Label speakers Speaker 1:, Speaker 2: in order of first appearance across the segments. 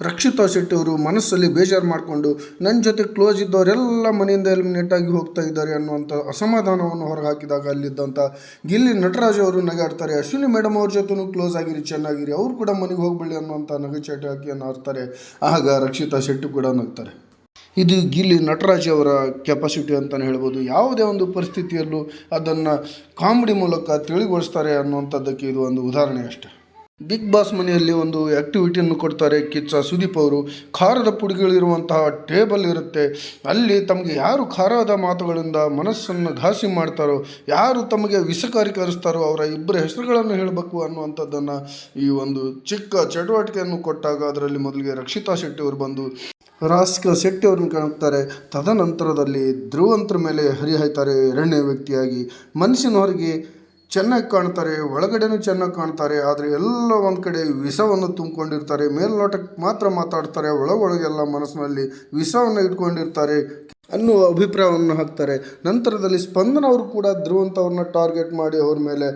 Speaker 1: ರಕ್ಷಿತಾ ಶೆಟ್ಟಿ ಅವರು ಮನಸ್ಸಲ್ಲಿ ಬೇಜಾರು ಮಾಡಿಕೊಂಡು ನನ್ನ ಜೊತೆ ಕ್ಲೋಸ್ ಇದ್ದವರೆಲ್ಲ ಮನೆಯಿಂದ ಎಲಿಮಿನೇಟ್ ಆಗಿ ಹೋಗ್ತಾ ಇದ್ದಾರೆ ಅನ್ನುವಂಥ ಅಸಮಾಧಾನವನ್ನು ಹೊರಹಾಕಿದಾಗ ಅಲ್ಲಿದ್ದಂಥ ಗಿಲ್ಲಿ ನಟರಾಜ್ ಅವರು ನಗಾಡ್ತಾರೆ. ಅಶ್ವಿನಿ ಮೇಡಮ್ ಅವ್ರ ಜೊತೆನೂ ಕ್ಲೋಸ್ ಆಗಿರಿ, ಚೆನ್ನಾಗಿರಿ, ಅವರು ಕೂಡ ಮನೆಗೆ ಹೋಗ್ಬಿಡಿ ಅನ್ನುವಂಥ ನಗೆಚಟಾಕಿಯನ್ನು ಆಡ್ತಾರೆ. ಆಗ ರಕ್ಷಿತಾ ಶೆಟ್ಟಿ ಕೂಡ ನಗ್ತಾರೆ. ಇದು ಗಿಲ್ಲಿ ನಟರಾಜ್ ಅವರ ಕೆಪಾಸಿಟಿ ಅಂತಲೇ ಹೇಳ್ಬೋದು. ಯಾವುದೇ ಒಂದು ಪರಿಸ್ಥಿತಿಯಲ್ಲೂ ಅದನ್ನು ಕಾಮಿಡಿ ಮೂಲಕ ತಿಳಿಗೊಳಿಸ್ತಾರೆ ಅನ್ನುವಂಥದ್ದಕ್ಕೆ ಇದು ಒಂದು ಉದಾಹರಣೆ ಅಷ್ಟೆ. ಬಿಗ್ ಬಾಸ್ ಮನೆಯಲ್ಲಿ ಒಂದು ಆ್ಯಕ್ಟಿವಿಟಿಯನ್ನು ಕೊಡ್ತಾರೆ ಕಿಚ್ಚ ಸುದೀಪ್ ಅವರು. ಖಾರದ ಪುಡಿಗಳಿರುವಂತಹ ಟೇಬಲ್ ಇರುತ್ತೆ. ಅಲ್ಲಿ ತಮಗೆ ಯಾರು ಖಾರದ ಮಾತುಗಳಿಂದ ಮನಸ್ಸನ್ನು ಘಾಸಿ ಮಾಡ್ತಾರೋ, ಯಾರು ತಮಗೆ ವಿಷಕಾರಿ ಕರೆಸ್ತಾರೋ ಅವರ ಇಬ್ಬರ ಹೆಸರುಗಳನ್ನು ಹೇಳಬೇಕು ಅನ್ನುವಂಥದ್ದನ್ನು ಈ ಒಂದು ಚಿಕ್ಕ ಚಟುವಟಿಕೆಯನ್ನು ಕೊಟ್ಟಾಗ ಅದರಲ್ಲಿ ಮೊದಲಿಗೆ ರಕ್ಷಿತಾ ಶೆಟ್ಟಿ ಅವರು ಬಂದು ರಾಧಿಕಾ ಶೆಟ್ಟಿ ಅವ್ರನ್ನ ಕಾಣ್ತಾರೆ. ತದನಂತರದಲ್ಲಿ ಧ್ರುವಂತರ ಮೇಲೆ ಹರಿಹಾಯ್ತಾರೆ ಎರಡನೇ ವ್ಯಕ್ತಿಯಾಗಿ. ಮನಸ್ಸಿನ ಹೊರಗೆ ಚೆನ್ನಾಗಿ ಕಾಣ್ತಾರೆ, ಒಳಗಡೆನೂ ಚೆನ್ನಾಗಿ ಕಾಣ್ತಾರೆ, ಆದರೆ ಎಲ್ಲ ಒಂದು ಕಡೆ ವಿಷವನ್ನು ತುಂಬಿಕೊಂಡಿರ್ತಾರೆ. ಮೇಲ್ನೋಟಕ್ಕೆ ಮಾತ್ರ ಮಾತಾಡ್ತಾರೆ, ಒಳಗೊಳಗೆಲ್ಲ ಮನಸ್ಸಿನಲ್ಲಿ ವಿಷವನ್ನು ಇಟ್ಕೊಂಡಿರ್ತಾರೆ ಅನ್ನುವ ಅಭಿಪ್ರಾಯವನ್ನು ಹಾಕ್ತಾರೆ. ನಂತರದಲ್ಲಿ ಸ್ಪಂದನ ಅವರು ಕೂಡ ಧ್ರುವಂತವ್ರನ್ನ ಟಾರ್ಗೆಟ್ ಮಾಡಿ ಅವ್ರ ಮೇಲೆ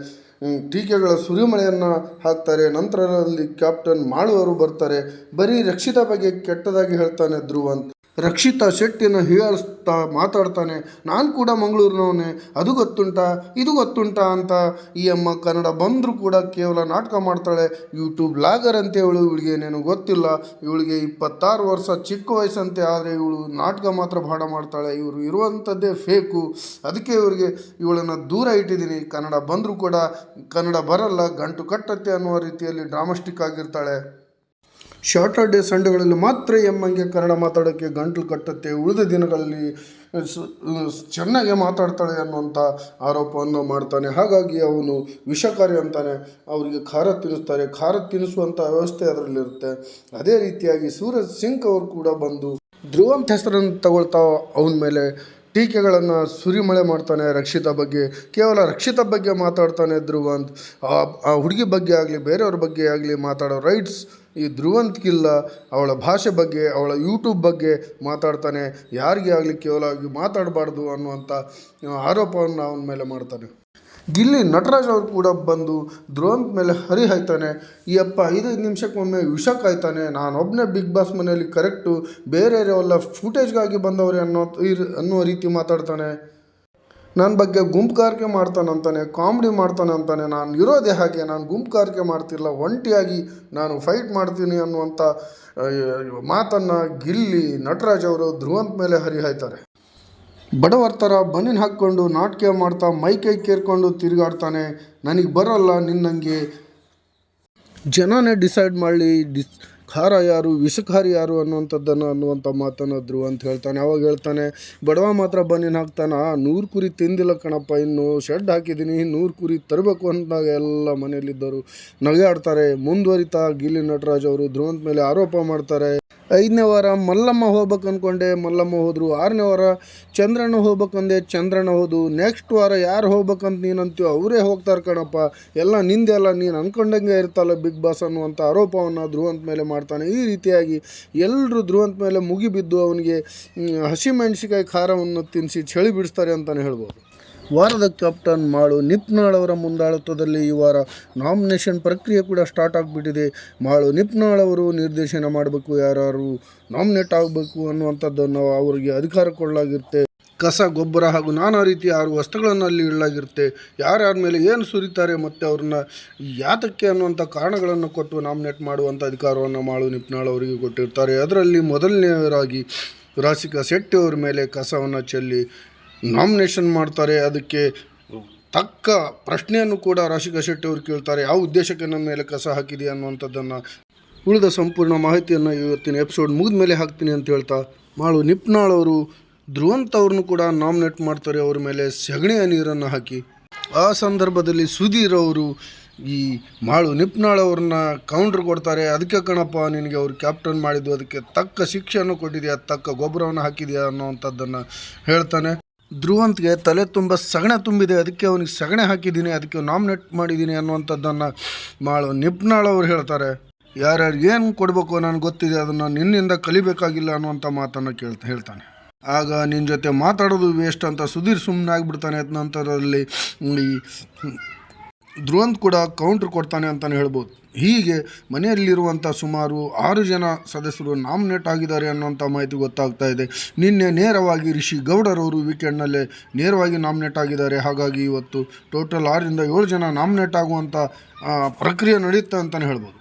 Speaker 1: ಟೀಕೆಗಳ ಸುರಿಮಳೆಯನ್ನು ಹಾಕ್ತಾರೆ. ನಂತರದಲ್ಲಿ ಕ್ಯಾಪ್ಟನ್ ಮಾಳು ಅವರು ಬರ್ತಾರೆ. ಬರೀ ರಕ್ಷಿತಾ ಬಗ್ಗೆ ಕೆಟ್ಟದಾಗಿ ಹೇಳ್ತಾನೆ ಧ್ರುವಂತ್. ರಕ್ಷಿತಾ ಶೆಟ್ಟಿನ ಹೀಯಾಳಿಸ್ತಾ ಮಾತಾಡ್ತಾನೆ. ನಾನು ಕೂಡ ಮಂಗಳೂರಿನವನೇ, ಅದು ಗೊತ್ತುಂಟಾ ಇದು ಗೊತ್ತುಂಟಾ ಅಂತ. ಈ ಅಮ್ಮ ಕನ್ನಡ ಬಂದರೂ ಕೂಡ ಕೇವಲ ನಾಟಕ ಮಾಡ್ತಾಳೆ. ಯೂಟ್ಯೂಬ್ ಬ್ಲಾಗರ್ ಅಂತೆ ಇವಳಿಗೆ ಏನೇನು ಗೊತ್ತಿಲ್ಲ. ಇವಳಿಗೆ 26 ವರ್ಷ ಚಿಕ್ಕ ವಯಸ್ಸಂತೆ, ಆದರೆ ಇವಳು ನಾಟಕ ಮಾತ್ರ ಭಾಳ ಮಾಡ್ತಾಳೆ. ಇವರು ಇರುವಂಥದ್ದೇ ಫೇಕು. ಅದಕ್ಕೆ ಇವಳನ್ನು ದೂರ ಇಟ್ಟಿದ್ದೀನಿ. ಕನ್ನಡ ಬಂದರೂ ಕೂಡ ಕನ್ನಡ ಬರಲ್ಲ, ಗಂಟು ಕಟ್ಟತ್ತೆ ಅನ್ನುವ ರೀತಿಯಲ್ಲಿ ಡ್ರಾಮಾಸ್ಟಿಕ್ ಆಗಿರ್ತಾಳೆ. ಶಾರ್ಟರ್ಡೇ ಸಂಡೇಗಳಲ್ಲಿ ಮಾತ್ರ ಎಮ್ಮಂಗೆ ಕನ್ನಡ ಮಾತಾಡೋಕ್ಕೆ ಗಂಟಲು ಕಟ್ಟುತ್ತೆ, ಉಳಿದ ದಿನಗಳಲ್ಲಿ ಚೆನ್ನಾಗಿ ಮಾತಾಡ್ತಾಳೆ ಅನ್ನುವಂಥ ಆರೋಪವನ್ನು ಮಾಡ್ತಾನೆ. ಹಾಗಾಗಿ ಅವನು ವಿಷಕಾರಿ ಅಂತಾನೆ. ಅವರಿಗೆ ಖಾರ ತಿನ್ನಿಸ್ತಾರೆ. ಖಾರ ತಿನ್ನಿಸುವಂಥ ವ್ಯವಸ್ಥೆ ಅದರಲ್ಲಿರುತ್ತೆ. ಅದೇ ರೀತಿಯಾಗಿ ಸೂರಜ್ ಸಿಂಗ್ ಅವರು ಕೂಡ ಬಂದು ಧ್ರುವಂತ್ ಹೆಸರನ್ನು ತಗೊಳ್ತಾ ಅವನ ಮೇಲೆ ಟೀಕೆಗಳನ್ನು ಸುರಿಮಳೆ ಮಾಡ್ತಾನೆ. ರಕ್ಷಿತಾ ಬಗ್ಗೆ, ಕೇವಲ ರಕ್ಷಿತಾ ಬಗ್ಗೆ ಮಾತಾಡ್ತಾನೆ ಧ್ರುವಂತ್. ಆ ಹುಡುಗಿ ಬಗ್ಗೆ ಆಗಲಿ ಬೇರೆಯವ್ರ ಬಗ್ಗೆ ಆಗಲಿ ಮಾತಾಡೋ ರೈಟ್ಸ್ ಈ ಧ್ರುವಂತ್ಗಿಲ್ಲ. ಅವಳ ಭಾಷೆ ಬಗ್ಗೆ, ಅವಳ ಯೂಟ್ಯೂಬ್ ಬಗ್ಗೆ ಮಾತಾಡ್ತಾನೆ. ಯಾರಿಗೆ ಆಗಲಿ ಕೇವಲವಾಗಿ ಮಾತಾಡಬಾರ್ದು ಅನ್ನುವಂಥ ಆರೋಪವನ್ನು ಅವನ ಮೇಲೆ ಮಾಡ್ತಾನೆ. ಗಿಲ್ಲಿ ನಟರಾಜ್ ಅವರು ಕೂಡ ಬಂದು ಧ್ರುವಂತ್ ಮೇಲೆ ಹರಿಹಾಯ್ತಾನೆ. ಈ ಅಪ್ಪ 5 ನಿಮಿಷಕ್ಕೊಮ್ಮೆ ವಿಷ ಕಾಯ್ತಾನೆ. ನಾನೊಬ್ಬನೇ ಬಿಗ್ ಬಾಸ್ ಮನೆಯಲ್ಲಿ ಕರೆಕ್ಟು, ಬೇರೆಯವರೆಲ್ಲ ಫುಟೇಜ್ಗಾಗಿ ಬಂದವ್ರೆ ಅನ್ನುವ ರೀತಿ ಮಾತಾಡ್ತಾನೆ. ನನ್ನ ಬಗ್ಗೆ ಗುಂಪುಗಾರಿಕೆ ಮಾಡ್ತಾನಂತಾನೆ, ಕಾಮಿಡಿ ಮಾಡ್ತಾನೆ ಅಂತಾನೆ. ನಾನು ಇರೋದೇ ಹಾಗೆ, ನಾನು ಗುಂಪುಗಾರಿಕೆ ಮಾಡ್ತಿಲ್ಲ, ಒಂಟಿಯಾಗಿ ನಾನು ಫೈಟ್ ಮಾಡ್ತೀನಿ ಅನ್ನುವಂಥ ಮಾತನ್ನು ಗಿಲ್ಲಿ ನಟರಾಜ್ ಅವರು ಧ್ರುವಂತ್ ಮೇಲೆ ಹರಿಹಾಯ್ತಾರೆ. ಬಡವರ ಥರ ಬನ್ನಿನ ಹಾಕ್ಕೊಂಡು ನಾಟಕ ಮಾಡ್ತಾ ಮೈಕೈ ಕೇರ್ಕೊಂಡು ತಿರುಗಾಡ್ತಾನೆ. ನನಗೆ ಬರೋಲ್ಲ ನಿನ್ನಂಗೆ, ಜನನೇ ಡಿಸೈಡ್ ಮಾಡಲಿ ಖಾರ ಯಾರು ವಿಷಕಾರಿ ಯಾರು ಅನ್ನುವಂಥ ಮಾತನ್ನು ಧ್ರುವಂತ್ ಹೇಳ್ತಾನೆ. ಅವಾಗ ಹೇಳ್ತಾನೆ, ಬಡವ ಮಾತ್ರ ಬನ್ನಿನ ಹಾಕ್ತಾನ, 100 ಕುರಿ ತಿಂದಿಲ್ಲ ಕಣಪ್ಪ, ಇನ್ನು ಶೆಡ್ ಹಾಕಿದ್ದೀನಿ, 100 ಕುರಿ ತರಬೇಕು ಅಂದಾಗ ಎಲ್ಲ ಮನೆಯಲ್ಲಿದ್ದರು ನಗೆಯಾಡ್ತಾರೆ. ಮುಂದುವರಿತಾ ಗಿಲ್ಲಿ ನಟರಾಜ್ ಅವರು ಧ್ರುವಂತ್ ಮೇಲೆ ಆರೋಪ ಮಾಡ್ತಾರೆ. 5ನೇ ವಾರ ಮಲ್ಲಮ್ಮ ಹೋಗ್ಬೇಕು ಅಂದ್ಕೊಂಡೆ, ಮಲ್ಲಮ್ಮ ಹೋದರು. 6ನೇ ವಾರ ಚಂದ್ರಣ್ಣ ಹೋಗ್ಬೇಕಂದೆ, ಚಂದ್ರಣ್ಣ ಹೋದು. ನೆಕ್ಸ್ಟ್ ವಾರ ಯಾರು ಹೋಗ್ಬೇಕಂತ ನೀನಂತೀವೋ ಅವರೇ ಹೋಗ್ತಾರೆ ಕಣಪ್ಪ, ಎಲ್ಲ ನಿಂದೆಲ್ಲ, ನೀನು ಅಂದ್ಕೊಂಡಂಗೆ ಇರ್ತಲ್ಲ ಬಿಗ್ ಬಾಸ್ ಅನ್ನುವಂಥ ಆರೋಪವನ್ನು ಧ್ರುವಂತ್ ಮೇಲೆ ಮಾಡ್ತಾನೆ. ಈ ರೀತಿಯಾಗಿ ಎಲ್ಲರೂ ಧ್ರುವಂತ್ ಮೇಲೆ ಮುಗಿಬಿದ್ದು ಅವನಿಗೆ ಹಸಿಮೆಣಸಿಕಾಯಿ ಖಾರವನ್ನು ತಿನ್ನಿಸಿ ಚಳಿ ಬಿಡಿಸ್ತಾರೆ ಅಂತಲೇ ಹೇಳ್ಬೋದು. ವಾರದ ಕ್ಯಾಪ್ಟನ್ ಮಾಳು ನಿಪ್ನಾಳ್ ಅವರ ಮುಂದಾಳತ್ವದಲ್ಲಿ ಈ ವಾರ ನಾಮಿನೇಷನ್ ಪ್ರಕ್ರಿಯೆ ಕೂಡ ಸ್ಟಾರ್ಟ್ ಆಗಿಬಿಟ್ಟಿದೆ. ಮಾಳು ನಿಪ್ನಾಳ್ ಅವರು ನಿರ್ದೇಶನ ಮಾಡಬೇಕು, ಯಾರು ನಾಮಿನೇಟ್ ಆಗಬೇಕು ಅನ್ನುವಂಥದ್ದನ್ನು ಅವರಿಗೆ ಅಧಿಕಾರ ಕೊಡಲಾಗಿರುತ್ತೆ. ಕಸ, ಗೊಬ್ಬರ ಹಾಗೂ ನಾನಾ ರೀತಿಯ 6 ವಸ್ತುಗಳನ್ನು ಅಲ್ಲಿ ಇಡಲಾಗಿರುತ್ತೆ. ಯಾರ್ಯಾರ ಮೇಲೆ ಏನು ಸುರಿತಾರೆ ಮತ್ತು ಅವ್ರನ್ನ ಯಾತಕ್ಕೆ ಅನ್ನುವಂಥ ಕಾರಣಗಳನ್ನು ಕೊಟ್ಟು ನಾಮಿನೇಟ್ ಮಾಡುವಂಥ ಅಧಿಕಾರವನ್ನು ಮಾಳು ನಿಪ್ನಾಳ್ ಅವರಿಗೆ ಕೊಟ್ಟಿರ್ತಾರೆ. ಅದರಲ್ಲಿ ಮೊದಲನೆಯರಾಗಿ ರಾಧಿಕಾ ಶೆಟ್ಟಿ ಅವ್ರ ಮೇಲೆ ಕಸವನ್ನು ಚೆಲ್ಲಿ ನಾಮಿನೇಷನ್ ಮಾಡ್ತಾರೆ. ಅದಕ್ಕೆ ತಕ್ಕ ಪ್ರಶ್ನೆಯನ್ನು ಕೂಡ ರಾಧಿಕಾ ಶೆಟ್ಟಿ ಅವರು ಕೇಳ್ತಾರೆ, ಯಾವ ಉದ್ದೇಶಕ್ಕೆ ನನ್ನ ಮೇಲೆ ಕಸ ಹಾಕಿದೆ ಅನ್ನುವಂಥದ್ದನ್ನು. ಉಳಿದ ಸಂಪೂರ್ಣ ಮಾಹಿತಿಯನ್ನು ಇವತ್ತಿನ ಎಪಿಸೋಡ್ ಮುಗಿದ ಮೇಲೆ ಹಾಕ್ತೀನಿ ಅಂತ ಹೇಳ್ತಾ ಮಾಳು ನಿಪ್ನಾಳ್ ಅವರು ಧ್ರುವಂತ್ ಅವ್ರನ್ನೂ ಕೂಡ ನಾಮಿನೇಟ್ ಮಾಡ್ತಾರೆ, ಅವ್ರ ಮೇಲೆ ಸಗಣಿಯ ನೀರನ್ನು ಹಾಕಿ. ಆ ಸಂದರ್ಭದಲ್ಲಿ ಸುಧೀರ್ ಅವರು ಈ ಮಾಳು ನಿಪ್ನಾಳ್ ಅವ್ರನ್ನ ಕೌಂಟ್ರ್ ಕೊಡ್ತಾರೆ. ಅದಕ್ಕೆ ಕಣಪ್ಪ ನಿನಗೆ ಅವ್ರು ಕ್ಯಾಪ್ಟನ್ ಮಾಡಿದ್ದು, ಅದಕ್ಕೆ ತಕ್ಕ ಶಿಕ್ಷೆಯನ್ನು ಕೊಟ್ಟಿದೆಯಾ, ತಕ್ಕ ಗೊಬ್ಬರವನ್ನು ಹಾಕಿದೆಯಾ ಅನ್ನೋವಂಥದ್ದನ್ನು ಹೇಳ್ತಾನೆ. ಧ್ರುವಂತ್ಗೆ ತಲೆ ತುಂಬ ಸಗಣೆ ತುಂಬಿದೆ, ಅದಕ್ಕೆ ಅವನಿಗೆ ಸಗಣೆ ಹಾಕಿದ್ದೀನಿ, ಅದಕ್ಕೆ ನಾಮಿನೇಟ್ ಮಾಡಿದ್ದೀನಿ ಅನ್ನುವಂಥದ್ದನ್ನು ಮಾಳು ನಿಪ್ನಾಳ್ ಅವರು ಹೇಳ್ತಾರೆ. ಯಾರ್ಯಾರು ಏನು ಕೊಡಬೇಕು ನನಗೆ ಗೊತ್ತಿದೆ, ಅದನ್ನು ನಿನ್ನಿಂದ ಕಲಿಬೇಕಾಗಿಲ್ಲ ಅನ್ನುವಂಥ ಮಾತನ್ನು ಹೇಳ್ತಾನೆ. ಆಗ ನಿನ್ನ ಜೊತೆ ಮಾತಾಡೋದು ವೇಸ್ಟ್ ಅಂತ ಸುಧೀರ್ ಸುಮ್ಮನೆ ಆಗಿಬಿಡ್ತಾನೆ. ನಂತರದಲ್ಲಿ ಈ ಧ್ರುವಂತ್ ಕೂಡ ಕೌಂಟ್ರ್ ಕೊಡ್ತಾನೆ ಅಂತಲೇ ಹೇಳ್ಬೋದು. ಹೀಗೆ ಮನೆಯಲ್ಲಿರುವಂಥ ಸುಮಾರು 6 ಜನ ಸದಸ್ಯರು ನಾಮಿನೇಟ್ ಆಗಿದ್ದಾರೆ ಅನ್ನೋಂಥ ಮಾಹಿತಿ ಗೊತ್ತಾಗ್ತಾ ಇದೆ. ನಿನ್ನೆ ನೇರವಾಗಿ ರಿಷಿ ಗೌಡರವರು ವೀಕೆಂಡ್ನಲ್ಲೇ ನೇರವಾಗಿ ನಾಮಿನೇಟ್ ಆಗಿದ್ದಾರೆ. ಹಾಗಾಗಿ ಇವತ್ತು ಟೋಟಲ್ 6ರಿಂದ 7 ಜನ ನಾಮಿನೇಟ್ ಆಗುವಂಥ ಪ್ರಕ್ರಿಯೆ ನಡೆಯುತ್ತೆ ಅಂತಲೇ ಹೇಳ್ಬೋದು.